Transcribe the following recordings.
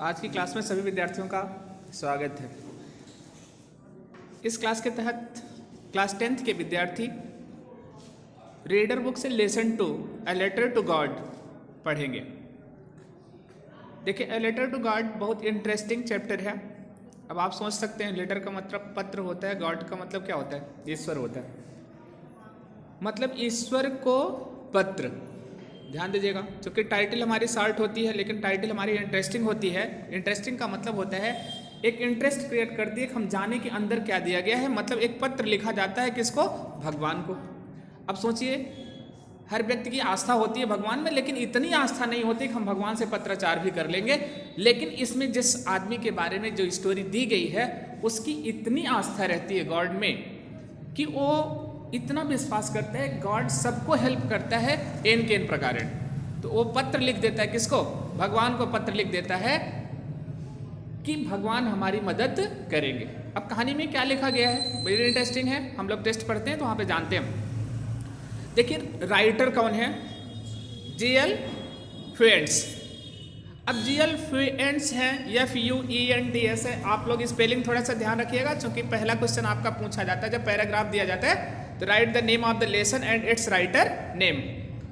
आज की क्लास में सभी विद्यार्थियों का स्वागत है। इस क्लास के तहत क्लास 10th के विद्यार्थी रीडर बुक से lesson 2 a letter to God पढ़ेंगे। देखिए, ए लेटर टू गॉड बहुत इंटरेस्टिंग चैप्टर है। अब आप सोच सकते हैं लेटर का मतलब पत्र होता है, गॉड का मतलब क्या होता है? ईश्वर होता है। मतलब ईश्वर को पत्र। ध्यान दीजिएगा, क्योंकि टाइटल हमारी शॉर्ट होती है लेकिन टाइटल हमारी इंटरेस्टिंग होती है। इंटरेस्टिंग का मतलब होता है एक इंटरेस्ट क्रिएट कर दिए, हम जाने के अंदर क्या दिया गया है। मतलब एक पत्र लिखा जाता है किसको? भगवान को। अब सोचिए, हर व्यक्ति की आस्था होती है भगवान में, लेकिन इतनी आस्था नहीं होती कि हम भगवान से पत्राचार भी कर लेंगे। लेकिन इसमें जिस आदमी के बारे में जो स्टोरी दी गई है उसकी इतनी आस्था रहती है गॉड में कि वो इतना विश्वास करता है गॉड सबको हेल्प करता है एन के एन प्रकार। तो वो पत्र लिख देता है किसको? भगवान को पत्र लिख देता है कि भगवान हमारी मदद करेंगे। अब कहानी में क्या लिखा गया है, वेरी इंटरेस्टिंग है। हम लोग टेस्ट पढ़ते हैं तो वहाँ पे जानते हैं। देखिए, राइटर कौन है? जी.एल. फ्यूएंट्स। अब जी.एल. फ्यूएंट्स है, FUENTS है। आप लोग स्पेलिंग थोड़ा सा ध्यान रखिएगा, क्योंकि पहला क्वेश्चन आपका पूछा जाता है जब पैराग्राफ दिया जाता है तो right the name of the lesson and it's writer name.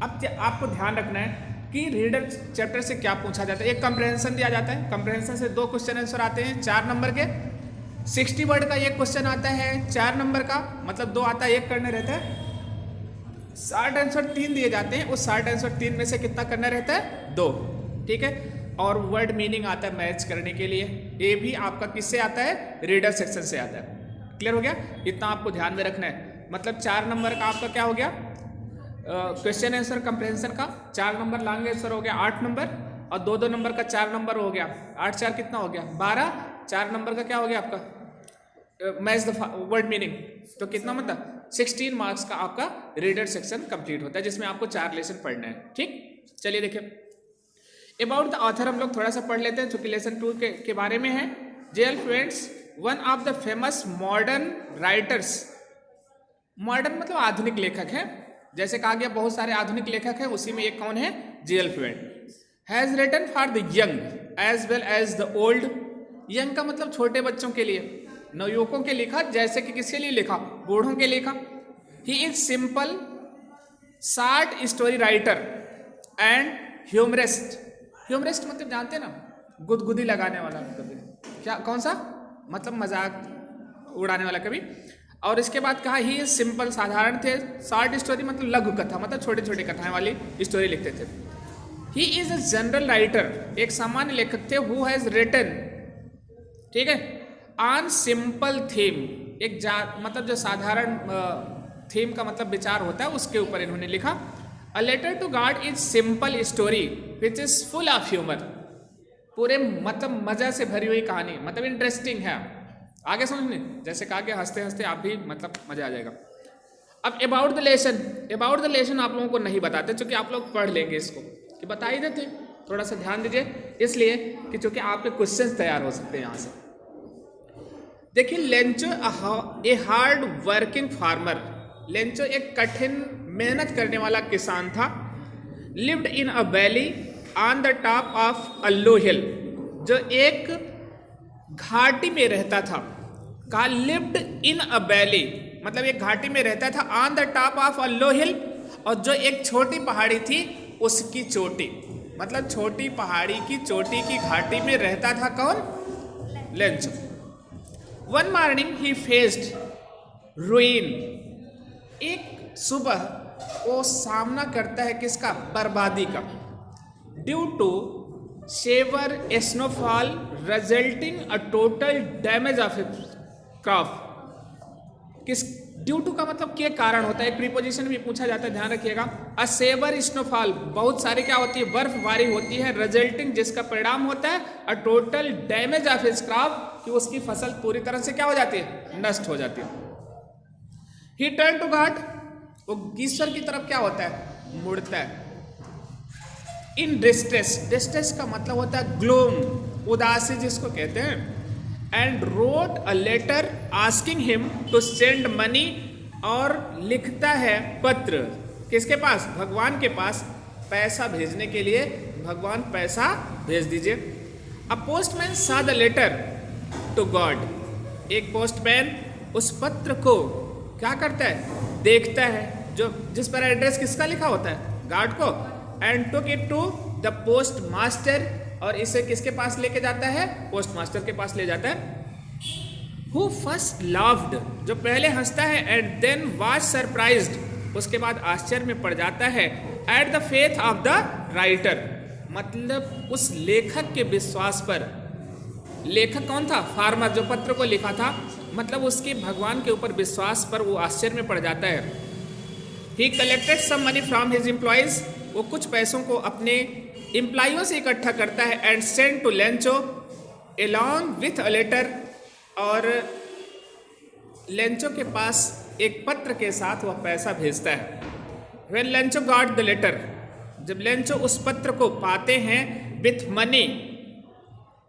अब आपको ध्यान रखना है कि रीडर चैप्टर से क्या पूछा जाता है। एक कंप्रहेंशन दिया जाता है, कंप्रहेंशन से 2 क्वेश्चन आंसर आते हैं 4 नंबर के। 60 वर्ड का एक क्वेश्चन आता है 4 नंबर का, मतलब 2 आता है, 1 करना रहता है। 60 आंसर 3 दिए जाते हैं, उस 60 आंसर 3 में से कितना करना रहता है? 2। ठीक है। और वर्ड मीनिंग आता है मैच करने के लिए। ये भी आपका किससे आता है? रीडर सेक्शन से आता है। क्लियर हो गया? इतना आपको ध्यान में रखना है। मतलब 4 नंबर का आपका क्या हो गया? क्वेश्चन आंसर कंप्रहेंशन का 4 नंबर, लॉन्ग आंसर हो गया 8 नंबर, और 2-2 नंबर का 4 नंबर हो गया। 8-4 कितना हो गया? 12। 4 नंबर का क्या हो गया आपका? Match the word meaning. तो कितना मतलब 16 मार्क्स का आपका रीडर सेक्शन कंप्लीट होता है, जिसमें आपको 4 लेसन पढ़ना है। ठीक, चलिए देखिए अबाउट द ऑथर हम लोग थोड़ा सा पढ़ लेते हैं, चूंकि लेसन 2 के बारे में है। G L. Fuentes, one of the famous modern writers. Modern मतलब आधुनिक लेखक है। जैसे कहा गया बहुत सारे आधुनिक लेखक हैं, उसी में एक कौन है? G L. Fuente. Has written for the young as well as the old. Young का मतलब छोटे बच्चों के लिए, नवयुवकों के लिखा, जैसे कि किसके लिए लिखा? बूढ़ों के लिखा। He is simple short story writer and humourist. Humourist मतलब जानते हैं ना, गुदगुदी लगाने वाला कवि। क्या, कौन सा? मतलब मजाक उड़ाने वाला कवि। और इसके बाद कहा ही इज सिंपल, साधारण थे। शॉर्ट स्टोरी मतलब लघु कथा, मतलब छोटे छोटे कथाएं वाली स्टोरी लिखते थे। He is a general writer, एक सामान्य लेखक थे। हु हैज रिटन, ठीक है, ऑन सिंपल थीम, एक मतलब जो साधारण थीम का मतलब विचार होता है उसके ऊपर इन्होंने लिखा। A letter to God is simple story which is full of humour. पूरे मतलब मजा से भरी हुई कहानी, मतलब इंटरेस्टिंग है। आगे समझ लें, जैसे कहा कि हंसते हंसते आप भी मतलब मजा आ जाएगा। अब about the lesson, about the lesson आप लोगों को नहीं बताते, क्योंकि आप लोग पढ़ लेंगे इसको, कि बता ही देते। थोड़ा सा ध्यान दीजिए, इसलिए कि चूंकि आपके क्वेश्चंस तैयार हो सकते हैं यहाँ से। देखिए, Lencho a hard working farmer. Lencho एक कठिन मेहनत करने वाला किसान था। Lived in a valley on the top of a low hill, जो एक घाटी में रहता था। कहा लिव्ड इन अ वैली, मतलब एक घाटी में रहता था। On the top of a low हिल, और जो एक छोटी पहाड़ी थी उसकी चोटी, मतलब छोटी पहाड़ी की चोटी की घाटी में रहता था। कौन? Lencho. One morning he faced ruin. एक सुबह वो सामना करता है किसका? बर्बादी का। Due to severe snowfall resulting a total damage of crop. किस? ड्यू टू का मतलब के कारण होता है, एक प्रीपोजिशन भी पूछा जाता है, ध्यान रखिएगा। अ सेवर स्नोफॉल, बहुत सारी क्या होती है? बर्फबारी होती है। रिजल्टिंग, जिसका परिणाम होता है अ total damage of his crop, कि उसकी फसल पूरी तरह से क्या हो जाती है? नष्ट हो जाती है। ही टर्न टू गॉड, वो ईश्वर की तरफ क्या होता है? मुड़ता है। इन डिस्ट्रेस, डिस्ट्रेस का मतलब होता है ग्लूम, उदासी जिसको कहते हैं। And wrote a letter asking him to send money, और लिखता है पत्र किसके पास? भगवान के पास, पैसा भेजने के लिए। भगवान पैसा भेज दीजिए। अ पोस्टमैन सा द लेटर टू गॉड, एक पोस्टमैन उस पत्र को क्या करता है, देखता है, जो जिस पर एड्रेस किसका लिखा होता है, गार्ड को, and took it to the post master, और इसे किसके पास लेके जाता है, पोस्ट मास्टर के पास ले जाता है। हु फर्स्ट लाफ्ड, जो पहले हंसता है, एंड देन वाज सरप्राइज्ड, उसके बाद आश्चर्य में पड़ जाता है, at the faith of the writer, मतलब उस लेखक के विश्वास पर। लेखक कौन था, फार्मर, जो पत्र को लिखा था, मतलब उसके भगवान के ऊपर विश्वास पर वो आश्चर्य में पड़ जाता है। He collected some money from his employees, वो कुछ पैसों को अपने एम्प्लॉइयों से इकट्ठा करता है, and send to Lencho along with a letter, और लेंचो के पास एक पत्र के साथ वह पैसा भेजता है। When Lencho got the letter, जब लेंचो उस पत्र को पाते हैं, विथ मनी,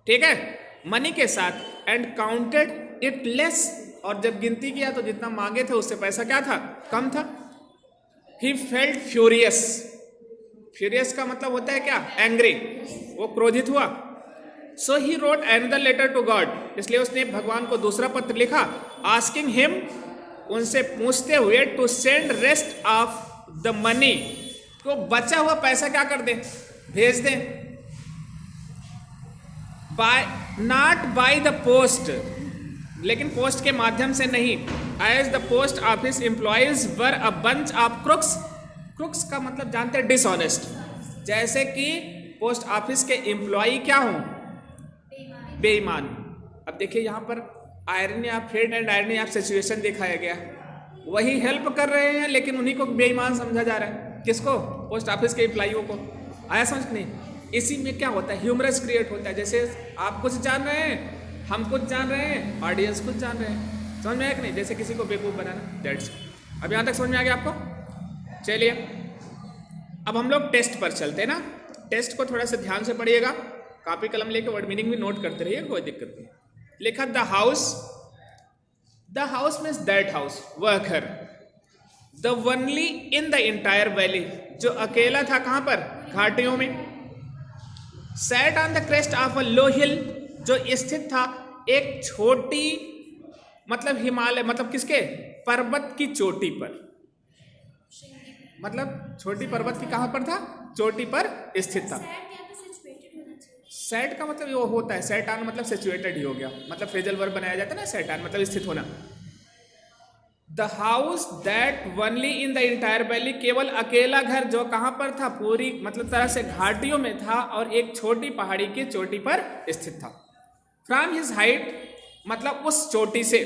ठीक है, मनी के साथ, एंड काउंटेड इट लेस, और जब गिनती किया तो जितना मांगे थे उससे पैसा क्या था, कम था। ही फेल्ट फ्यूरियस, फ्यूरियस का मतलब होता है क्या, एंग्री, वो क्रोधित हुआ। So he wrote another letter to God, इसलिए उसने भगवान को दूसरा पत्र लिखा, आस्किंग हिम, उनसे पूछते हुए, to send rest of the money, तो बचा हुआ पैसा क्या कर दें, भेज दें। By not by the post, लेकिन पोस्ट के माध्यम से नहीं, as the post office employees were a bunch of crooks, crooks का मतलब जानते हैं डिसऑनेस्ट, जैसे कि पोस्ट ऑफिस के एम्प्लॉय क्या हों, बेईमान। अब देखिए यहाँ पर irony of fate and irony of situation दिखाया गया, वही हेल्प कर रहे हैं लेकिन उन्हीं को बेईमान समझा जा रहा है, किसको, पोस्ट ऑफिस के एम्प्लॉइयों को। आया समझ नहीं, इसी में क्या होता है, ह्यूमरस क्रिएट होता है, जैसे आप कुछ जान रहे हैं, हम कुछ जान रहे हैं, ऑडियंस कुछ जान रहे हैं, समझ में आया कि नहीं, जैसे किसी को बेवकूफ़ बनाना, दैट्स। अब यहाँ तक समझ में आ गया आपको। चलिए अब हम लोग टेस्ट पर चलते हैं ना, टेस्ट को थोड़ा सा ध्यान से पढ़िएगा, कॉपी कलम लेके वर्ड मीनिंग भी नोट करते रहिए, कोई दिक्कत नहीं। लिखा the house means that house, वह घर। The only in the entire valley, जो अकेला था कहां पर, घाटियों में। Sat on the crest of a low hill, जो स्थित था एक छोटी, मतलब हिमालय, मतलब किसके, पर्वत की चोटी पर, मतलब छोटी पर्वत की कहां पर था, चोटी पर स्थित था। सेट का मतलब वो होता है, सेट ऑन मतलब सिचुएटेड ही हो गया, मतलब फ्रेजल वर्ब बनाया जाता है ना, सेट ऑन मतलब स्थित होना। The house that only in the entire valley, केवल अकेला घर जो कहां पर था, पूरी मतलब तरह से घाटियों में था और एक छोटी पहाड़ी की चोटी पर स्थित था। फ्रॉम हिज हाइट, मतलब उस चोटी से,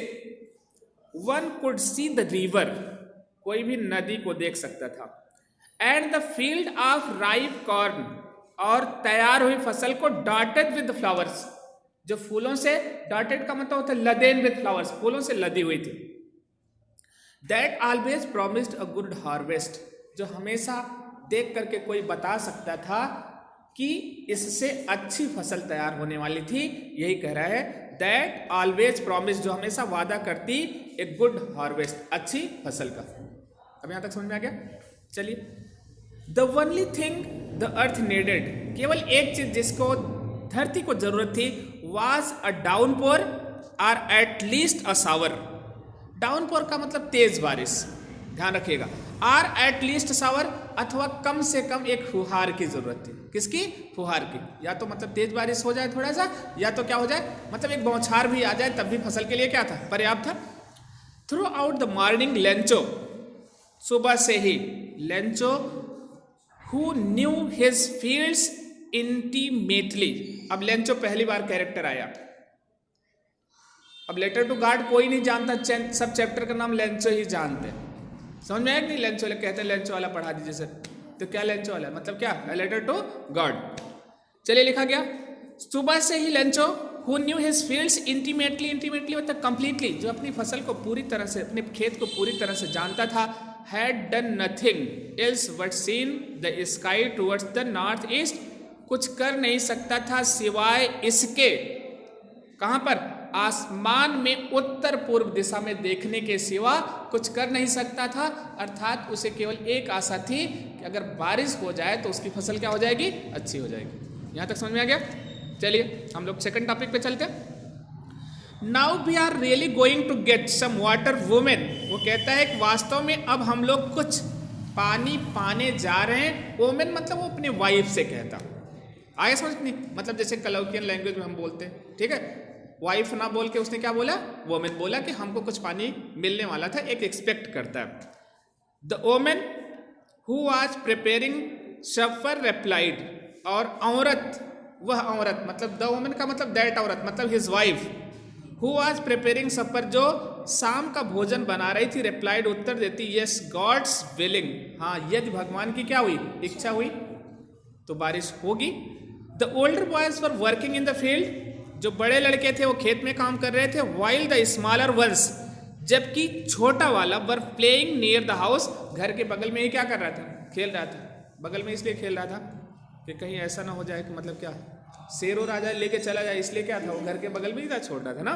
one could see the river, कोई भी नदी को देख सकता था, and the field of ripe corn, और तैयार हुई फसल को, डॉटेड विद फ्लावर्स, जो फूलों से, डॉटेड का मतलब होता है लदेन विद फ्लावर्स, फूलों से लदी हुई थी। That always promised a good harvest, जो हमेशा देख करके कोई बता सकता था कि इससे अच्छी फसल तैयार होने वाली थी, यही कह रहा है। दैट ऑलवेज प्रॉमिस्ड, जो हमेशा वादा करती ए गुड हार्वेस्ट, अच्छी फसल का। अब यहां तक समझ में आ गया। चलिए, the only thing the earth needed, केवल एक चीज जिसको धरती को जरूरत थी, वाज अ डाउनपोर और at least a shower. Downpour का मतलब तेज बारिश, ध्यान रखिएगा, और एट लीस्ट शावर, अथवा कम से कम एक फुहार की जरूरत थी। किसकी, फुहार की, या तो मतलब तेज बारिश हो जाए थोड़ा सा, या तो क्या हो जाए, मतलब एक बौछार भी आ जाए, तब भी फसल के लिए क्या था, पर्याप्त था। Throughout the morning Lencho, सुबह से ही Lencho, who knew his fields intimately, अब लेंचो पहली बार कैरेक्टर आया। अब लेटर टू गॉड कोई नहीं जानता, सब चैप्टर का नाम लेंचो ही जानते हैं, समझ में आया कि नहीं। लेंचो कहते हैं लेंचो वाला पढ़ा दीजिए सर, तो क्या लेंचो वाला मतलब क्या, लेटर टू गॉड। चलिए लिखा गया, सुबह से ही Lencho, who knew his fields intimately, intimately मतलब कंप्लीटली, जो अपनी फसल को पूरी तरह से, अपने खेत को पूरी तरह से जानता था। Had done nothing else but seen the sky towards the north east, कुछ कर नहीं सकता था सिवाय इसके, कहां पर, आसमान में उत्तर पूर्व दिशा में देखने के सिवा कुछ कर नहीं सकता था। अर्थात उसे केवल एक आशा थी कि अगर बारिश हो जाए तो उसकी फसल क्या हो जाएगी, अच्छी हो जाएगी। यहां तक समझ में आ गया। चलिए हम लोग सेकंड टॉपिक पे चलते हैं। Now we are really going to get some water woman. वो कहता है कि वास्तव में अब हम लोग कुछ पानी पाने जा रहे हैं। वुमेन मतलब वो अपनी वाइफ से कहता, आगे समझ नहीं, मतलब जैसे कलौकियन लैंग्वेज में हम बोलते हैं, ठीक है। वाइफ ना बोल के उसने क्या बोला, वुमेन बोला कि हमको कुछ पानी मिलने वाला था, एक एक्सपेक्ट करता है। The women who was preparing suffer replied, और औरत, वह औरत मतलब द वुमेन का मतलब दैट औरत मतलब his wife, who was preparing supper जो शाम का भोजन बना रही थी, रिप्लाइड उत्तर देती यस गॉड्स विलिंग, हाँ यदि भगवान की क्या हुई, इच्छा हुई तो बारिश होगी। The older boys were working in the field, जो बड़े लड़के थे वो खेत में काम कर रहे थे। वाइल द स्मॉलर वंस, जबकि छोटा वाला were playing near the house, घर के बगल में ही क्या कर रहा था, खेल रहा था। बगल में इसलिए खेल रहा था कि कहीं ऐसा ना हो जाए कि मतलब क्या शेर और राजा लेके चला जाए, इसलिए क्या था वो घर के बगल में ही था, छोड़ रहा था ना।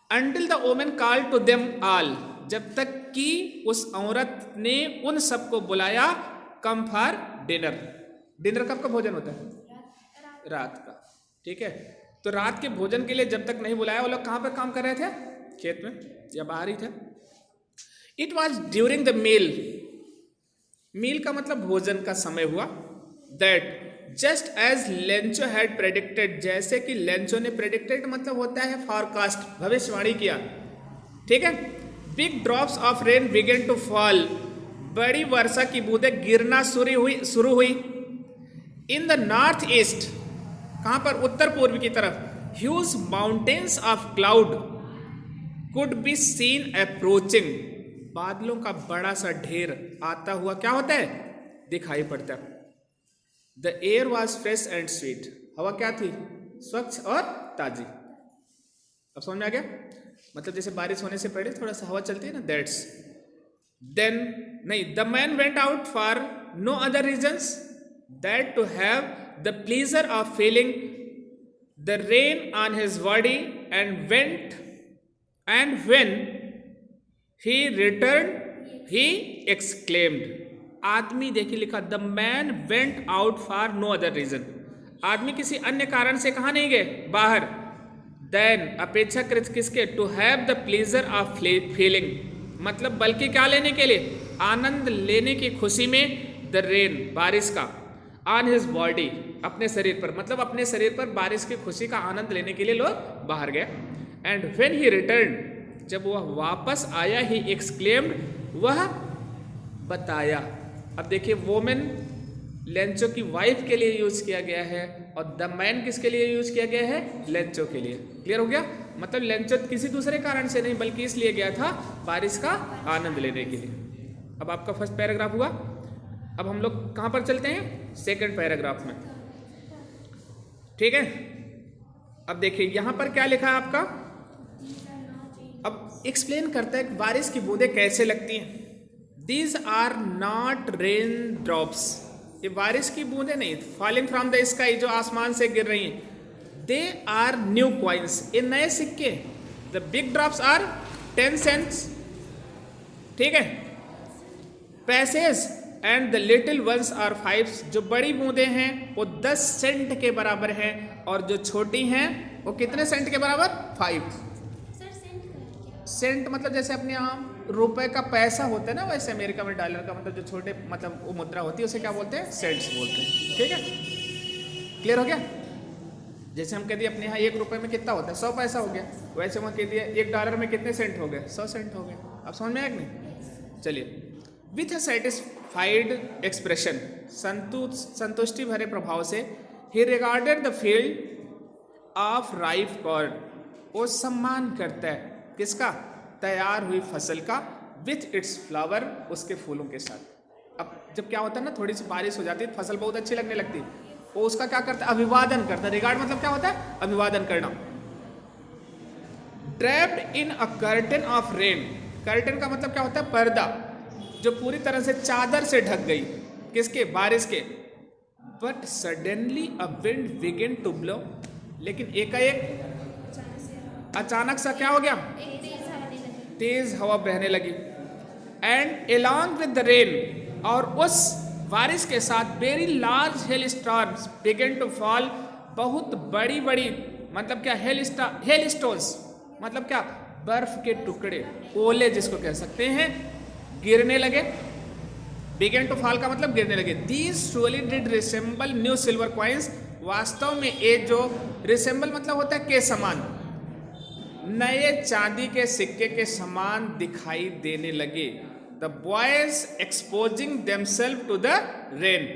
Until the woman call to them all, जब तक कि उस औरत ने उन सबको बुलाया कम फॉर डिनर। डिनर कब का भोजन होता है, रात का, ठीक है। तो रात के भोजन के लिए जब तक नहीं बुलाया, वो लोग कहाँ पर काम कर रहे थे, खेत में या बाहर ही थे। It was during the meal, meal का मतलब भोजन का समय हुआ। That just as Lencho had predicted, जैसे कि लेंचो ने प्रेडिक्टेड मतलब होता है फॉरकास्ट, भविष्यवाणी किया, ठीक है। Big drops of rain began to fall, बड़ी वर्षा की बूंदें गिरना शुरू हुई। इन द नॉर्थ ईस्ट, कहां पर, उत्तर पूर्व की तरफ। Huge mountains of cloud could be seen approaching, बादलों का बड़ा सा ढेर आता हुआ क्या होता है, दिखाई पड़ता है। The air was fresh and sweet, हवा क्या थी, स्वच्छ और ताजी। अब समझ में आ गया, मतलब जैसे बारिश होने से पहले थोड़ा सा हवा चलती है ना, दैट्स। देन नहीं, the man went out for no other reasons that to have the pleasure of feeling the rain on his body, and when he returned he exclaimed, आदमी देखिए लिखा the man went out for no other reason, आदमी किसी अन्य कारण से कहाँ नहीं गए, बाहर। then अपेक्षाकृत किसके, to have the pleasure of feeling, मतलब बल्कि क्या लेने के लिए, आनंद लेने की खुशी में, the rain बारिश का, ऑन हिज बॉडी अपने शरीर पर, मतलब अपने शरीर पर बारिश की खुशी का आनंद लेने के लिए लोग बाहर गए। एंड व्हेन ही रिटर्न, जब वह वापस आया, ही एक्सक्लेम्ड, वह बताया। अब देखिए वोमेन लेंचो की वाइफ के लिए यूज किया गया है, और द मैन किसके लिए यूज किया गया है, लेंचो के लिए। क्लियर हो गया, मतलब लेंचो किसी दूसरे कारण से नहीं बल्कि इसलिए गया था बारिश का आनंद लेने के लिए। अब आपका फर्स्ट पैराग्राफ हुआ। अब हम लोग कहां पर चलते हैं, सेकंड पैराग्राफ में, ठीक है। अब देखिए यहां पर क्या लिखा है आपका, अब एक्सप्लेन करता है कि बारिश की बूंदें कैसे लगती हैं। These are not rain drops, ये बारिश की बूंदें नहीं, फॉलिंग फ्रॉम द स्काई, जो आसमान से गिर रही हैं। दे आर न्यू कॉइन्स, ये नए सिक्के। The big drops are 10 cents, ठीक है। Pieces and the little ones are 5, जो बड़ी बूंदें हैं वो 10 सेंट के बराबर हैं, और जो छोटी हैं वो कितने सेंट के बराबर, 5 सेंट। मतलब जैसे अपने यहाँ रुपए का पैसा होता है ना, वैसे अमेरिका में डॉलर का मतलब जो छोटे मतलब वो मुद्रा होती है उसे क्या बोलते हैं, सेंट्स बोलते हैं, ठीक है। क्लियर हो गया, जैसे हम कह दिए अपने यहाँ 1 रुपए में कितना होता है, 100 पैसा हो गया, वैसे वहाँ कह दिया 1 डॉलर में कितने सेंट हो गए, 100 सेंट हो गए। अब समझ में आया कि नहीं, चलिए। विथ अ सेटिस्फाइड एक्सप्रेशन, संतुष्टि भरे प्रभाव से, ही regarded the field of ripe corn, वो सम्मान करता है किसका, तैयार हुई फसल का, विथ इट्स फ्लावर, उसके फूलों के साथ। अब जब क्या होता है ना, थोड़ी सी बारिश हो जाती है, फसल बहुत अच्छी लगने लगती है, वो उसका क्या करता है, अभिवादन करता है। रिगार्ड मतलब क्या होता है, अभिवादन करना। Draped in a curtain of rain, curtain का मतलब क्या होता है, पर्दा, जो पूरी तरह से चादर से ढक गई, किसके, बारिश के। But suddenly a wind begin to blow, लेकिन एकाएक अचानक सा क्या हो गया, तेज हवा बहने लगी। And along with the rain, और उस बारिश के साथ very large hail storms began to fall, बहुत बड़ी बड़ी मतलब क्या हेल स्टोन्स मतलब क्या बर्फ के टुकड़े, ओले जिसको कह सकते हैं, गिरने लगे। बिगेन टू फॉल का मतलब गिरने लगे। These truly did resemble new silver coins, वास्तव में ये जो रिसेंबल मतलब होता है के समान, नए चांदी के सिक्के के समान दिखाई देने लगे। The boys exposing themselves to the rain,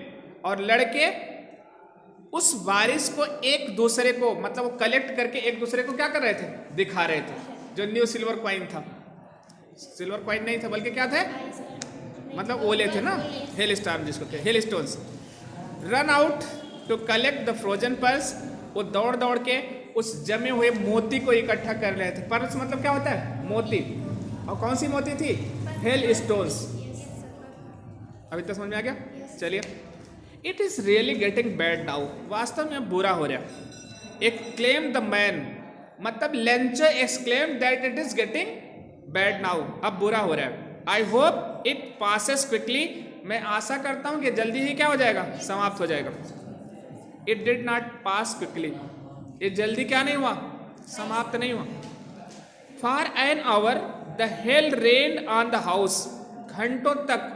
और लड़के उस बारिश को एक दूसरे को मतलब वो कलेक्ट करके एक दूसरे को क्या कर रहे थे, दिखा रहे थे। जो न्यू सिल्वर कॉइन था, सिल्वर कॉइन नहीं था बल्कि क्या थे, मतलब ओले थे ना, हेल स्टॉर्म जिसको कहते हैं, hail stones. Run out to collect the frozen pearls, वो दौड़ दौड़ के उस जमे हुए मोती को इकट्ठा कर रहे थे। पर्स मतलब क्या होता है, मोती। और कौन सी मोती थी, हेल स्टोन्स। अभी तक समझ में आ गया? चलिए। It is really getting bad now, वास्तव में बुरा हो रहा। एक्सक्लेम द मैन, मतलब Lencho exclaim that it is getting bad now, अब बुरा हो रहा है। I hope it passes quickly, मैं आशा करता हूं कि जल्दी ही क्या हो जाएगा, समाप्त हो जाएगा। It did not pass quickly, ये जल्दी क्या नहीं हुआ, समाप्त नहीं हुआ। For an hour the hell rain on the house, घंटों तक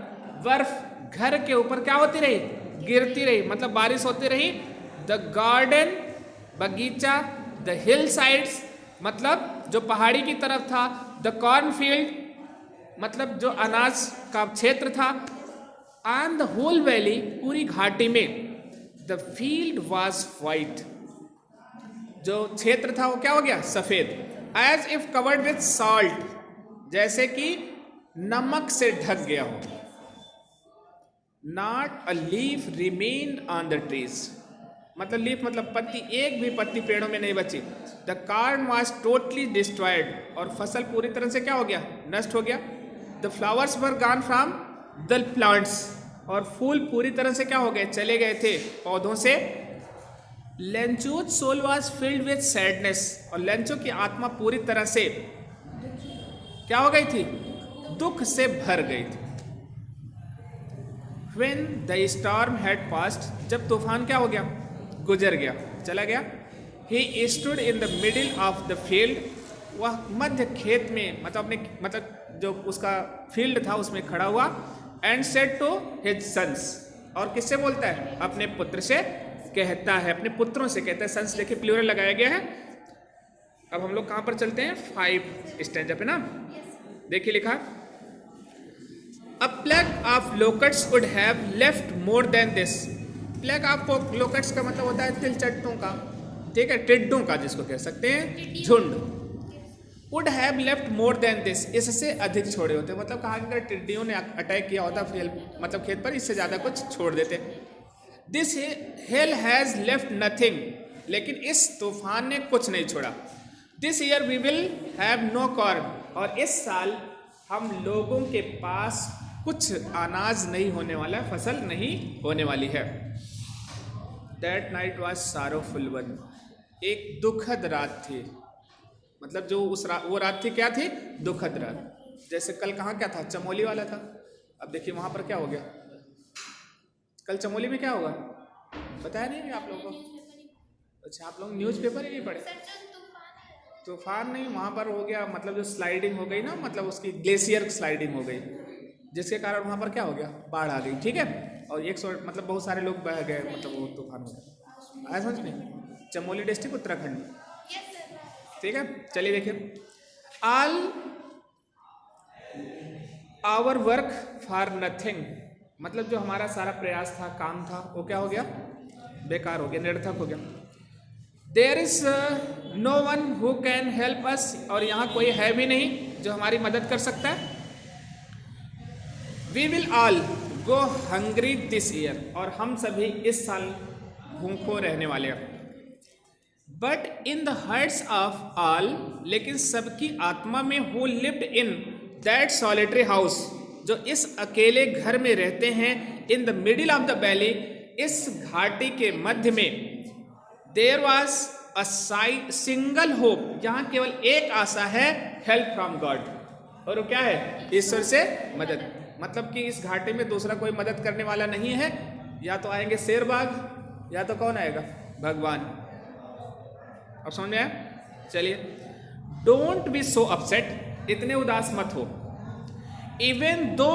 बर्फ घर के ऊपर क्या होती रही, गिरती रही, मतलब बारिश होती रही। द गार्डन, बगीचा, द हिल साइड्स, मतलब जो पहाड़ी की तरफ था, द कॉर्नफील्ड, मतलब जो अनाज का क्षेत्र था, एंड द होल वैली, पूरी घाटी में, द फील्ड वॉज वाइट, जो क्षेत्र था वो क्या हो गया, सफेद। As if covered with salt, जैसे कि नमक से ढक गया हो। Not a leaf remained on the trees, मतलब लीफ मतलब पत्ती, एक भी पत्ती पेड़ों में नहीं बची। The corn was totally destroyed, और फसल पूरी तरह से क्या हो गया, नष्ट हो गया। The flowers were gone from the plants, और फूल पूरी तरह से क्या हो गए, चले गए थे पौधों से। Lencho's soul was filled with sadness, और लेंचो की आत्मा पूरी तरह से क्या हो गई थी, दुख से भर गई थी। When the storm had passed, जब तूफान क्या हो गया, गुजर गया, चला गया। He stood in the middle of the field, वह मध्य खेत में, मतलब अपने मतलब जो उसका फील्ड था उसमें खड़ा हुआ। And said to his sons, और किससे बोलता है, अपने पुत्र से कहता है, अपने पुत्रों से कहता है। सन्स देखिए प्लूरल लगाया गया है। अब हम लोग कहाँ पर चलते हैं, 5 स्टैंजा पे ना, देखिए लिखा, A plague of locusts would have left more than this. Plague of locusts का मतलब होता है तिलचट्टों का, ठीक है, टिड्डों का जिसको कह सकते हैं, झुंड। Would have left more than this, इससे अधिक छोड़े होते, मतलब कहा कि अगर टिड्डियों ने अटैक किया होता मतलब खेत पर, इससे ज्यादा कुछ छोड़ देते। This hail has left nothing, लेकिन इस तूफान ने कुछ नहीं छोड़ा। This year we will have no corn, और इस साल हम लोगों के पास कुछ अनाज नहीं होने वाला, फसल नहीं होने वाली है। That night was sorrowful one, एक दुखद रात थी, मतलब जो वो रात थी क्या थी, दुखद रात। जैसे कल कहाँ क्या था, चमोली वाला था, अब देखिए वहां पर क्या हो गया। कल चमोली में क्या होगा बताया नहीं आप लोगों को? अच्छा, आप लोग न्यूज़पेपर ही नहीं पढ़े? तूफान नहीं, वहां पर हो गया, मतलब जो स्लाइडिंग हो गई ना, मतलब उसकी ग्लेशियर स्लाइडिंग हो गई, जिसके कारण वहां पर क्या हो गया, बाढ़ आ गई, ठीक है। और 100 मतलब बहुत सारे लोग बह गए, मतलब वो तूफान हो गया। आया समझ में? चमोली डिस्ट्रिक्ट उत्तराखंड, ठीक है। चलिए देखिए, all our work for nothing, मतलब जो हमारा सारा प्रयास था, काम था, वो क्या हो गया, बेकार हो गया, निरर्थक हो गया। There is no one who can help us, और यहाँ कोई है भी नहीं जो हमारी मदद कर सकता है। We will all go hungry this year, और हम सभी इस साल भूखों रहने वाले हैं। But in the hearts of all, लेकिन सबकी आत्मा में, who lived in that solitary house, जो इस अकेले घर में रहते हैं, in the middle of the valley, इस घाटी के मध्य में, there was a single hope, यहाँ केवल एक आशा है, हेल्प फ्रॉम गॉड, और वो क्या है, ईश्वर से मदद। मतलब कि इस घाटी में दूसरा कोई मदद करने वाला नहीं है, या तो आएंगे शेरबाग, या तो कौन आएगा, भगवान। अब समझ में आया? चलिए, डोंट बी सो अपसेट, इतने उदास मत हो। Even though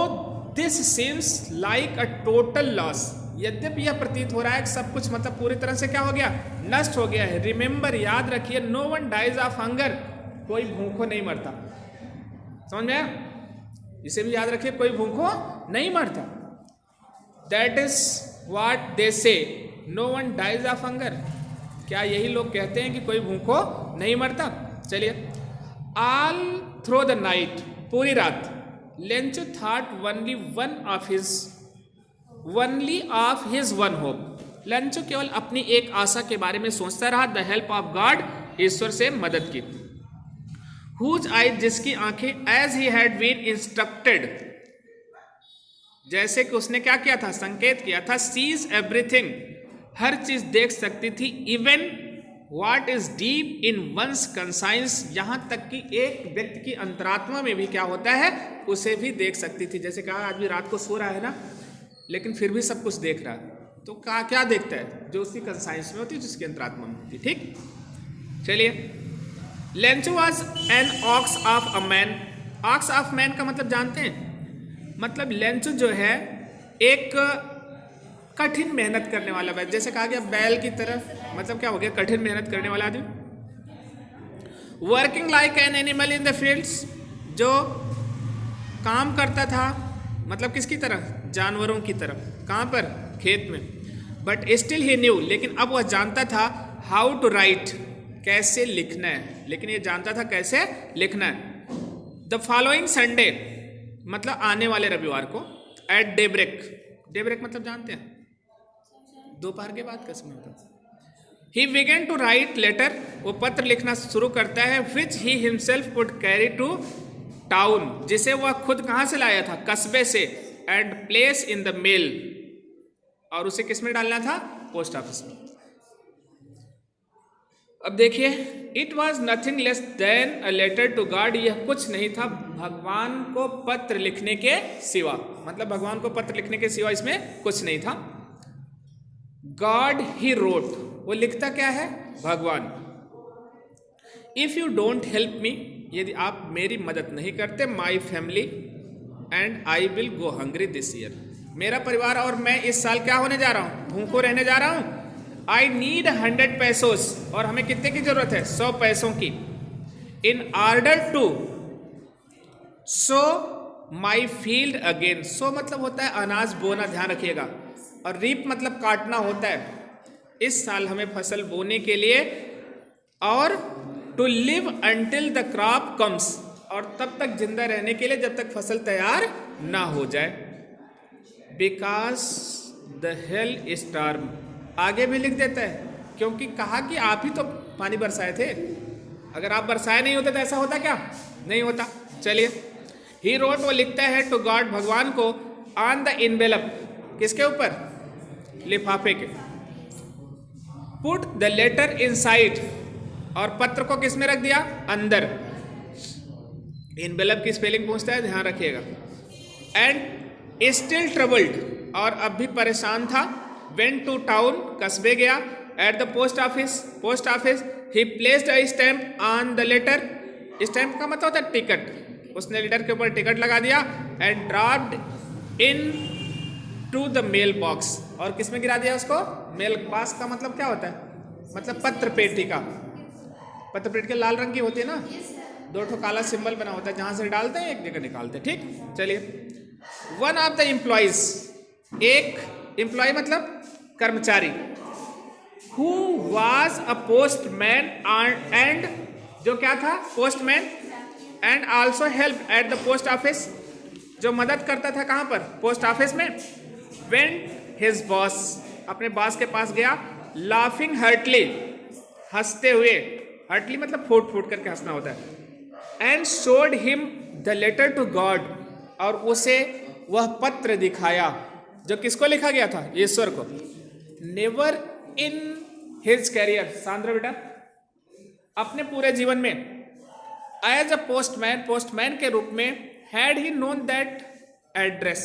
this seems like a total loss, यद्यपि यह प्रतीत हो रहा है कि सब कुछ मतलब पूरी तरह से क्या हो गया, नष्ट हो गया है। रिमेंबर, याद रखिए, no one dies of hunger, कोई भूखों नहीं मरता। समझ में आया? इसे भी याद रखिए, कोई भूखों नहीं मरता। That is what they say, no one dies of hunger. क्या यही लोग कहते हैं कि कोई भूखों नहीं मरता? चलिए, ऑल थ्रू द नाइट, पूरी रात, Lencho thought only of his one hope. Lencho केवल अपनी एक आशा के बारे में सोचता रहा, द हेल्प ऑफ गॉड, ईश्वर से मदद की। हुज आई, जिसकी आंखें, as he had been instructed, जैसे कि उसने क्या किया था, संकेत किया था, सीज एवरीथिंग, हर चीज देख सकती थी। Even what is deep in one's conscience, यहां तक कि एक व्यक्ति की अंतरात्मा में भी क्या होता है, उसे भी देख सकती थी। जैसे कहा आदमी रात को सो रहा है ना, लेकिन फिर भी सब कुछ देख रहा है, तो क्या देखता है, जो उसकी कंसाइंस में होती है, जिसकी अंतरात्मा में होती है। ठीक, चलिए, Lencho was an ox of a man. Ox of man का मतलब जानते हैं? मतलब लेंचो जो है एक कठिन मेहनत करने वाला बैल, जैसे कहा गया बैल की तरह, मतलब क्या हो गया, कठिन मेहनत करने वाला आदमी। Working like an animal in the fields, जो काम करता था, मतलब किसकी तरह, जानवरों की तरह, कहाँ पर, खेत में। बट स्टिल ही न्यू, लेकिन अब वह जानता था, हाउ टू राइट, कैसे लिखना है, लेकिन ये जानता था कैसे लिखना है। द फॉलोइंग संडे, मतलब आने वाले रविवार को, एट डेब्रेक, डेब्रेक मतलब जानते हैं, दोपहर के बाद का समय होता है। He began to write letter, वो पत्र लिखना शुरू करता है, which he himself would carry to town, जिसे वह खुद कहां से लाया था, कस्बे से, and place in the mail, और उसे किस में डालना था, पोस्ट ऑफिस में। अब देखिए, it was nothing less than a letter to God, यह कुछ नहीं था भगवान को पत्र लिखने के सिवा, मतलब भगवान को पत्र लिखने के सिवा इसमें कुछ नहीं था। गॉड ही रोट, वो लिखता क्या है, भगवान। If you don't help me, यदि आप मेरी मदद नहीं करते, my family and I will go hungry this year, मेरा परिवार और मैं इस साल क्या होने जा रहा हूं, भूखों रहने जा रहा हूं। आई नीड 100 पैसोस, और हमें कितने की जरूरत है, 100 पैसों की। In order to sow my field again, sow मतलब होता है अनाज बोना, ध्यान रखिएगा, और रीप मतलब काटना होता है। इस साल हमें फसल बोने के लिए, और to live until the crop comes, और तब तक जिंदा रहने के लिए जब तक फसल तैयार ना हो जाए। बिकॉज द हेल स्टार्म, आगे भी लिख देता है, क्योंकि कहा कि आप ही तो पानी बरसाए थे, अगर आप बरसाए नहीं होते तो ऐसा होता क्या, नहीं होता। चलिए, ही रोट, वो लिखता है, टू गॉड, भगवान को, ऑन द इनवेलप, किसके ऊपर, लिफाफे के। पुट द लेटर इनसाइड, और पत्र को किस में रख दिया, अंदर। इनवेलप की स्पेलिंग पूछता है, ध्यान रखिएगा। एंड स्टिल ट्रबल्ड, और अब भी परेशान था। वेंट टू टाउन, कस्बे गया। At the post office he placed a stamp on the letter, stamp का मतलब होता है टिकट, उसने लेटर के ऊपर टिकट लगा दिया। And dropped into the mail box, और किस में गिरा दिया उसको, मेल बॉक्स का मतलब क्या होता है, मतलब पत्र पेटी का, पत्र पेटी के लाल रंग की होती है ना, 2 ठो काला सिंबल बना होता है, जहां से डालते हैं एक जगह निकालते हैं। ठीक, चलिए, वन ऑफ द एम्प्लॉइज, एक एम्प्लॉय मतलब कर्मचारी, who was a postman, and जो क्या था, postman, and also help at the post office, जो मदद करता था कहां पर, पोस्ट ऑफिस में। वेंट हिज बॉस, अपने बॉस के पास गया। लाफिंग हर्टली, हंसते हुए, हर्टली मतलब फूट फूट करके हंसना होता है। And showed him the letter to God, और उसे वह पत्र दिखाया, जो किसको लिखा गया था, ईश्वर को। नेवर इन हिज कैरियर, सांद्र बेटा, अपने पूरे जीवन में, एज अ पोस्टमैन के रूप में, had he known that address,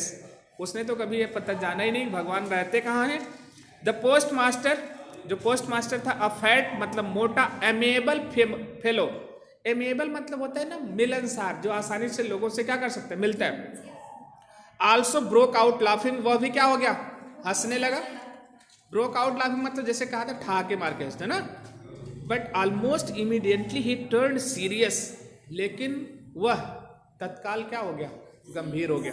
उसने तो कभी यह पता जाना ही नहीं भगवान रहते कहाँ हैं। द पोस्ट मास्टर, जो पोस्ट मास्टर था, अ फैट मतलब मोटा, एमेबल फेलो, एमेबल मतलब होता है ना मिलनसार, जो आसानी से लोगों से क्या कर सकता है, मिलता है। आल्सो ब्रोक आउट लाफिंग, वह भी क्या हो गया, हंसने लगा। ब्रोक आउट लाफिंग मतलब जैसे कहा था ठहाके मार के हंसते ना। But almost immediately he turn serious, लेकिन वह तत्काल क्या हो गया, गंभीर हो गया।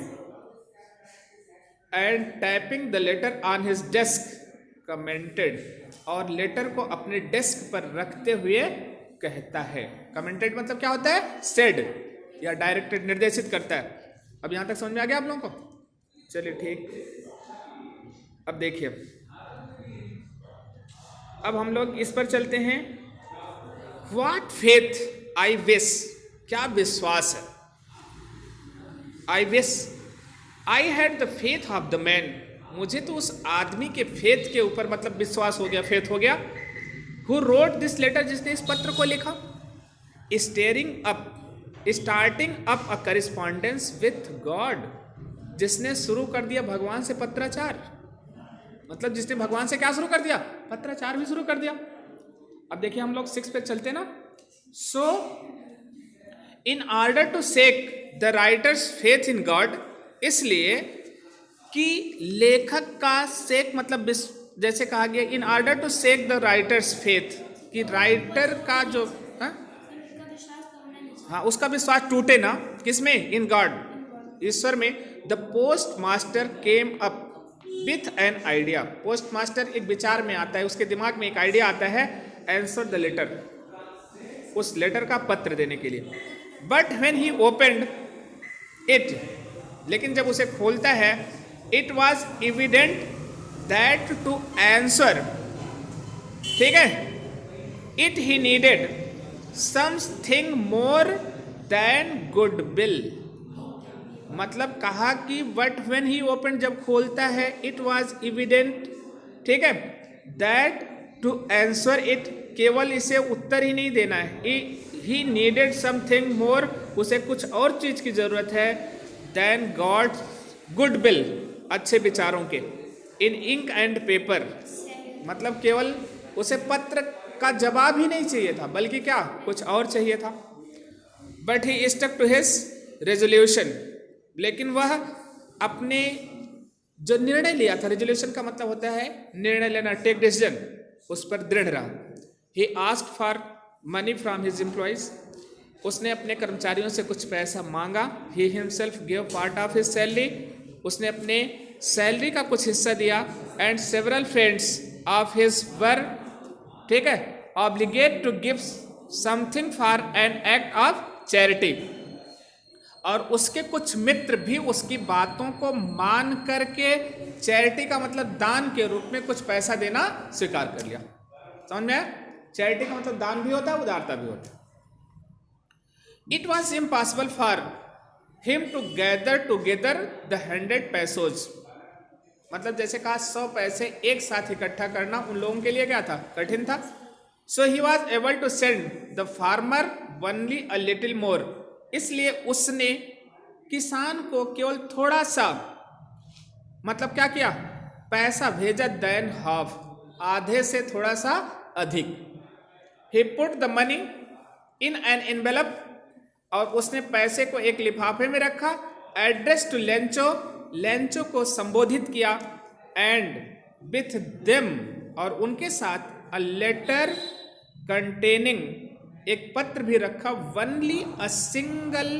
And tapping the later on his desk commented, और लेटर को अपने डेस्क पर रखते हुए कहता है। कमेंटेड मतलब क्या होता है, सेड या डायरेक्टेड, निर्देशित करता है। अब यहां तक समझ में आ गया आप लोगों को? चलिए ठीक। अब देखिए, अब हम लोग इस पर चलते हैं। व्हाट फेथ आई विश, क्या विश्वास है। I wish I had the faith of the man, मुझे तो उस आदमी के फेथ के ऊपर मतलब विश्वास हो गया, फेथ हो गया। हु रोट दिस लेटर, जिसने इस पत्र को लिखा। Starting up a correspondence with God, जिसने शुरू कर दिया भगवान से पत्राचार, मतलब जिसने भगवान से क्या शुरू कर दिया, पत्राचार भी शुरू कर दिया। अब देखिए हम लोग 6 पे चलते ना। So in order to shake the writer's faith in God, इसलिए कि लेखक का शेक मतलब जैसे कहा गया, in order to shake the writer's faith, कि राइटर का जो हाँ उसका विश्वास टूटे ना, किसमें, इन गॉड, ईश्वर में। The post master came up with an idea, post master एक विचार में आता है, उसके दिमाग में एक आइडिया आता है, आंसर द लेटर, उस लेटर का पत्र देने के लिए। But when he opened it, लेकिन जब उसे खोलता है, it was evident that to answer, ठीक है, it he needed something more than good will, मतलब कहा कि बट व्हेन ही ओपन, जब खोलता है, इट वॉज एविडेंट, ठीक है, दैट टू आंसर इट, केवल इसे उत्तर ही नहीं देना है, ही नीडेड समथिंग मोर, उसे कुछ और चीज की जरूरत है, देन गॉड गुड विल, अच्छे विचारों के, इन इंक एंड पेपर, मतलब केवल उसे पत्र का जवाब ही नहीं चाहिए था, बल्कि क्या कुछ और चाहिए था। But he stuck to his resolution, लेकिन वह अपने जो निर्णय लिया था, रेजोल्यूशन का मतलब होता है निर्णय लेना, टेक डिसीजन, उस पर दृढ़ रहा। He asked for money from his employees, उसने अपने कर्मचारियों से कुछ पैसा मांगा। He himself give part of his salary, उसने अपने सैलरी का कुछ हिस्सा दिया। And several friends of his were, ठीक है, obligate to give something for an act of charity, और उसके कुछ मित्र भी उसकी बातों को मान करके चैरिटी का मतलब दान के रूप में कुछ पैसा देना स्वीकार कर लिया। समझ में आया? चैरिटी का मतलब दान भी होता है, उदारता भी होता है। It was impossible for him to gather together the 100 pesos, मतलब जैसे कहा 100 पैसे एक साथ इकट्ठा करना उन लोगों के लिए क्या था, कठिन था। So he was able to send the farmer only a little more, इसलिए उसने किसान को केवल थोड़ा सा, मतलब क्या किया, पैसा भेजा, देन हाफ, आधे से थोड़ा सा अधिक। He put the money in an envelope, और उसने पैसे को एक लिफाफे में रखा। एड्रेस टू लेंचो, लेंचो को संबोधित किया। एंड विथ देम, और उनके साथ अ लेटर कंटेनिंग, एक पत्र भी रखा। Only a single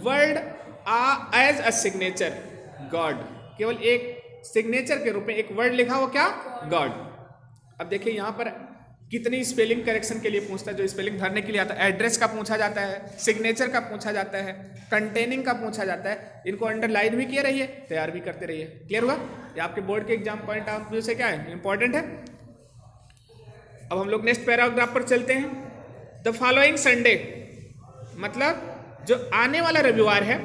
word as a signature God, केवल एक सिग्नेचर के रूप में एक वर्ड लिखा, वो क्या, गॉड। अब देखिए यहां पर कितनी स्पेलिंग करेक्शन के लिए पूछता है, जो स्पेलिंग भरने के लिए आता है। एड्रेस का पूछा जाता है, सिग्नेचर का पूछा जाता है, कंटेनिंग का पूछा जाता है। इनको अंडरलाइन भी किए रहिए, तैयार भी करते रहिए। क्लियर हुआ? ये आपके बोर्ड के एग्जाम पॉइंट ऑफ व्यू से क्या है, इंपॉर्टेंट है। अब हम लोग नेक्स्ट पैराग्राफ पर चलते हैं। द फॉलोइंग संडे, मतलब जो आने वाला रविवार है,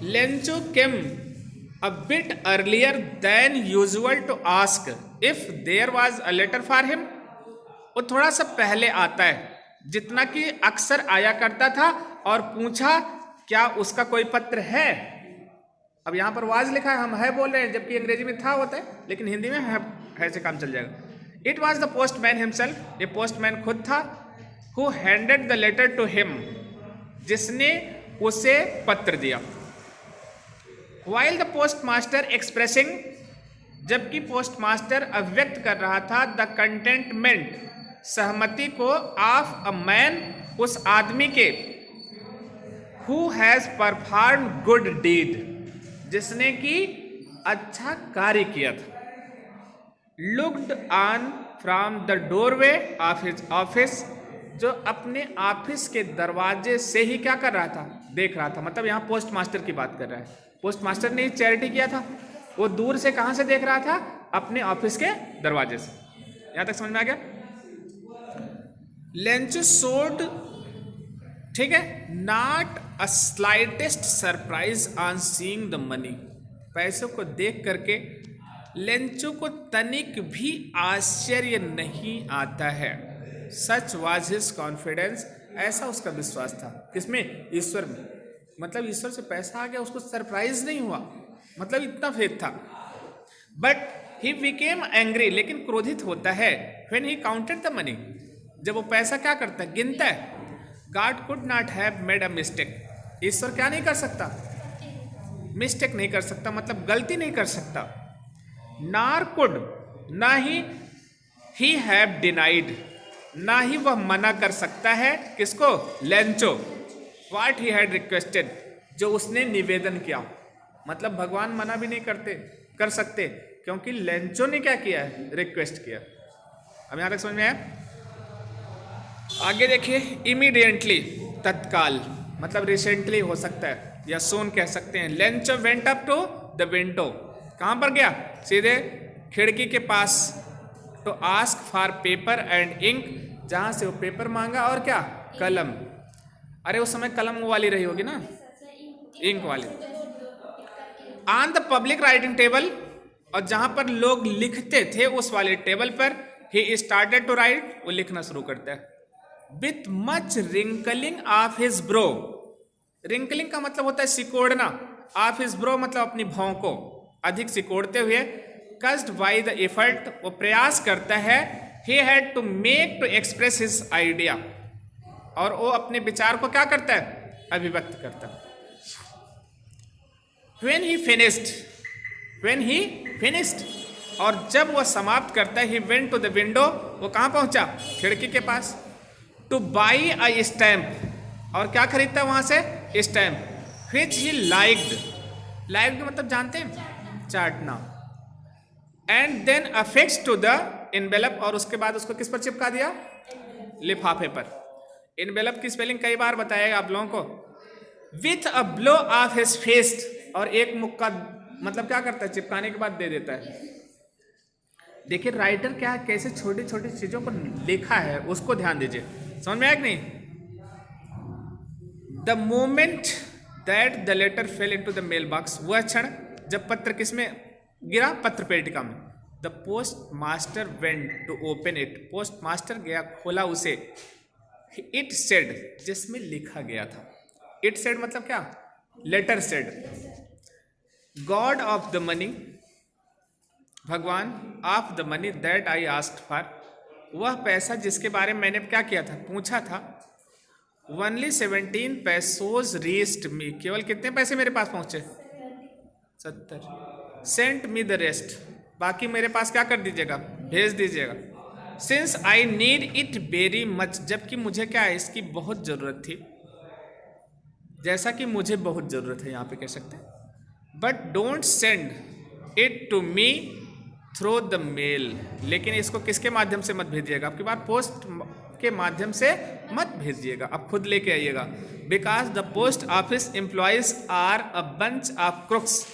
Lencho came a bit earlier than usual to ask if there was a letter for him, वो थोड़ा सा पहले आता है जितना कि अक्सर आया करता था, और पूछा क्या उसका कोई पत्र है। अब यहां पर वाज लिखा है, हम है बोल रहे हैं, जबकि अंग्रेजी में था होता है, लेकिन हिंदी में है से काम चल जाएगा। It was the postman himself, ये पोस्टमैन खुद था, who handed the letter to him, जिसने उसे पत्र दिया। वाइल द पोस्टमास्टर एक्सप्रेसिंग, जबकि पोस्टमास्टर अभिव्यक्त कर रहा था द कंटेंटमेंट, सहमति को, ऑफ अ मैन, उस आदमी के, who has perform good deed, जिसने की अच्छा कार्य किया था। Looked on from the doorway of his office, जो अपने ऑफिस के दरवाजे से ही क्या कर रहा था, देख रहा था। मतलब यहाँ पोस्ट मास्टर की बात कर रहा है। पोस्ट मास्टर ने चैरिटी किया था, वो दूर से कहाँ से देख रहा था, अपने ऑफिस के दरवाजे से। यहाँ तक समझ में आ गया। लेंचो सोड, ठीक है, not a slightest surprise on seeing the money, पैसों को देख करके लेंचो को तनिक भी आश्चर्य नहीं आता है। सच वाज हिज कॉन्फिडेंस, ऐसा उसका विश्वास था। किसमें? ईश्वर में। मतलब ईश्वर से पैसा आ गया, उसको सरप्राइज नहीं हुआ, मतलब इतना फेथ था। बट ही बिकेम एंग्री, लेकिन क्रोधित होता है, when he counted the money, जब वो पैसा क्या करता है, गिनता है। God could not have made a mistake, ईश्वर क्या नहीं कर सकता, मिस्टेक नहीं कर सकता, मतलब गलती नहीं कर सकता। नार कुड, ना ही हैव डिनाइड, ना ही वह मना कर सकता है, किसको? Lencho. What he had requested, जो उसने निवेदन किया। मतलब भगवान मना भी नहीं कर सकते, क्योंकि लेंचो ने क्या किया है, रिक्वेस्ट किया। अब यहां तक समझ में आया? आगे देखिए, इमीडिएटली, तत्काल, मतलब रिसेंटली हो सकता है या सोन कह सकते हैं। Lencho went up to the window, कहां पर गया? सीधे खिड़की के पास। To ask for paper and ink, जहां से वो पेपर मांगा और क्या, कलम। अरे उस समय कलम वाली रही होगी ना, इंक वाली। On the public writing table, और जहां पर लोग लिखते थे उस वाले टेबल पर, ही स्टार्टेड टू राइट, वो लिखना शुरू करता है। With much wrinkling of his bro, wrinkling का मतलब होता है सिकोड़ना, ऑफ हिज ब्रो मतलब अपनी भौं को अधिक सिकोड़ते हुए। कस्ड बाई द एफर्ट, वो प्रयास करता है, he had to make to express his idea, और वो अपने विचार को क्या करता है, अभिव्यक्त करता है। when he finished, और जब वह समाप्त करता है, he went to the window, वो कहां पहुंचा, खिड़की के पास। to buy a stamp, और क्या खरीदता है वहां से, स्टैम्प। which he liked मतलब जानते हैं, चाटना। and then affixed to the envelope, और उसके बाद उसको किस पर चिपका दिया, लिफाफे पर। envelope की स्पेलिंग कई बार बताएगा आप लोगों को। with a blow of his fist, और एक मुक्का, मतलब क्या करता है, चिपकाने के बाद दे देता है। देखिए राइटर क्या कैसे छोटी छोटी चीजों को लिखा है, उसको ध्यान दीजिए। समझ में आया कि नहीं? The moment that the letter fell into the mail box, वह क्षण जब पत्र किसमें गिरा, पत्र पेटिका में। The post master went to open it, post master गया, खोला उसे। इट सेड, जिसमें लिखा गया था। इट सेड मतलब क्या, letter said, God of the money, भगवान, of the money that I asked for, वह पैसा जिसके बारे में मैंने क्या किया था, पूछा था। ओनली 17 पैसोज रीच्ड मी, केवल कितने पैसे मेरे पास पहुंचे, 70। सेंट मी द रेस्ट, बाकी मेरे पास क्या कर दीजिएगा, भेज दीजिएगा। Since I need it very much, जबकि मुझे क्या है, इसकी बहुत जरूरत थी, जैसा कि मुझे बहुत जरूरत है, यहाँ पे कह सकते हैं। But don't send it to me through the mail, लेकिन इसको किसके माध्यम से मत भेजिएगा, आपकी बात पोस्ट के माध्यम से मत भेजिएगा, आप खुद लेके आइएगा। Because the post office employees are a bunch of crooks,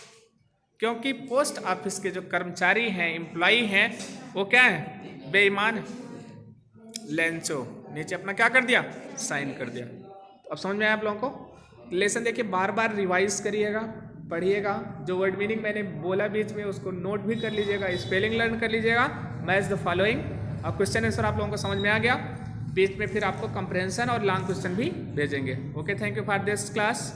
क्योंकि पोस्ट ऑफिस के जो कर्मचारी हैं, एम्प्लॉई हैं, वो क्या है, बेईमान है। लेंचो नीचे अपना क्या कर दिया, साइन कर दिया। तो अब समझ में आया आप लोगों को? लेसन देखिए, बार बार रिवाइज करिएगा, पढ़िएगा। जो वर्ड मीनिंग मैंने बोला बीच में उसको नोट भी कर लीजिएगा, स्पेलिंग लर्न कर लीजिएगा, मैच द फॉलोइंग। और क्वेश्चन आंसर आप लोगों को समझ में आ गया। बीच में फिर आपको कंप्रहेंशन और लॉन्ग क्वेश्चन भी भेजेंगे। Okay, thank you for this class.